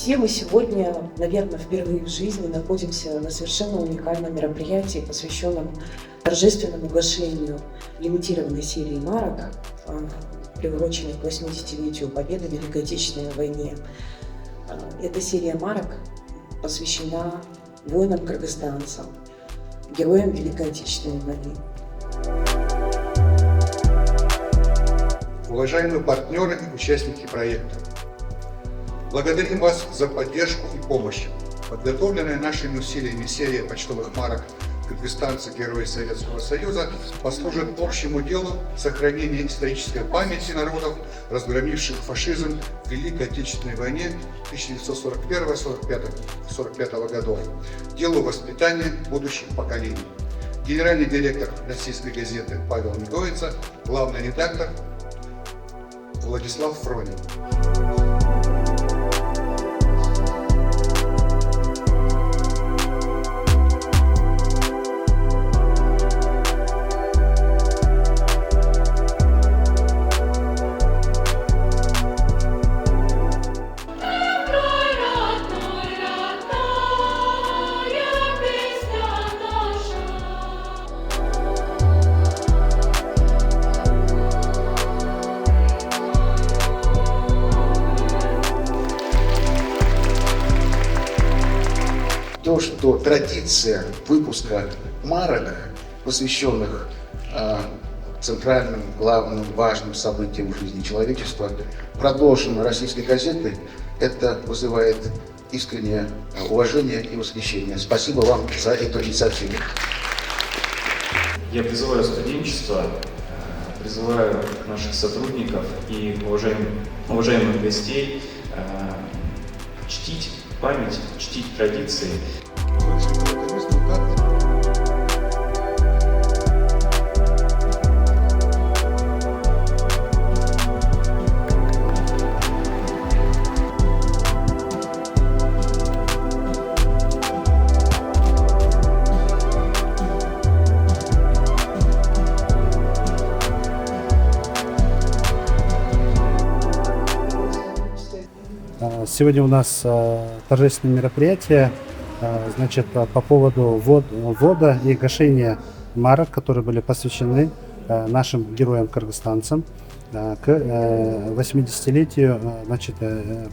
Все мы сегодня, наверное, впервые в жизни находимся на совершенно уникальном мероприятии, посвященном торжественному гашению лимитированной серии марок, приуроченной к 80-летию Победы в Великой Отечественной войне. Эта серия марок посвящена воинам-кыргызстанцам, героям Великой Отечественной войны. Уважаемые партнеры и участники проекта, благодарим вас за поддержку и помощь. Подготовленная нашими усилиями серия почтовых марок «Кыргызстанцы. Герои Советского Союза» послужит общему делу сохранения исторической памяти народов, разгромивших фашизм в Великой Отечественной войне 1941-1945 годов, делу воспитания будущих поколений. Генеральный директор российской газеты Павел Медовица, главный редактор Владислав Фронин. То, что традиция выпуска марок, посвященных центральным, главным, важным событиям в жизни человечества, продолжена российской газетой, это вызывает искреннее уважение и восхищение. Спасибо вам за эту инициативу. Я призываю студенчество, призываю наших сотрудников и уважаемых гостей чтить память, чтить традиции. Сегодня у нас торжественное мероприятие, значит, по поводу ввода и гашения марок, которые были посвящены нашим героям-кыргызстанцам к 80-летию, значит,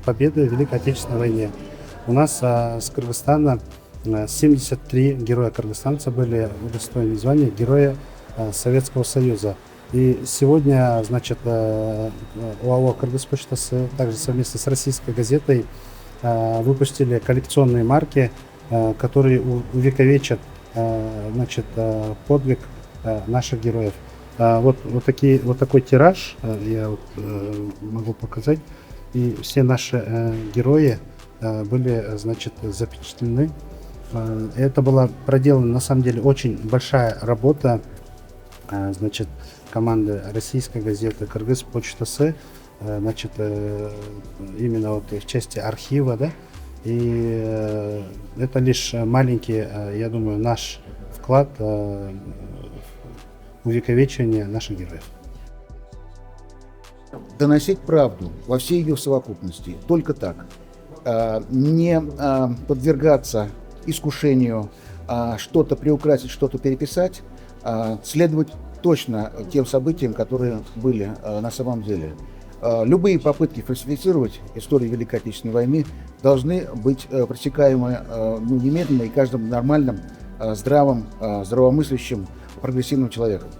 Победы в Великой Отечественной войне. У нас с Кыргызстана 73 героя-кыргызстанца были удостоены звания Героя Советского Союза. И сегодня, значит, ОАО «Кыргызпочта» также совместно с российской газетой выпустили коллекционные марки, которые увековечат, значит, подвиг наших героев. Вот такой тираж я могу показать. И все наши герои были, значит, запечатлены. Это была проделана, на самом деле, очень большая работа, значит, команды российской газеты «Кыргызпочта», значит, именно вот в части архива, да, и это лишь маленький, я думаю, наш вклад в увековечение наших героев. Доносить правду во всей ее совокупности, только так. Не подвергаться искушению что-то приукрасить, что-то переписать, следовать точно тем событиям, которые были на самом деле. Любые попытки фальсифицировать историю Великой Отечественной войны должны быть пресекаемы немедленно и каждым нормальным, здравомыслящим, прогрессивным человеком.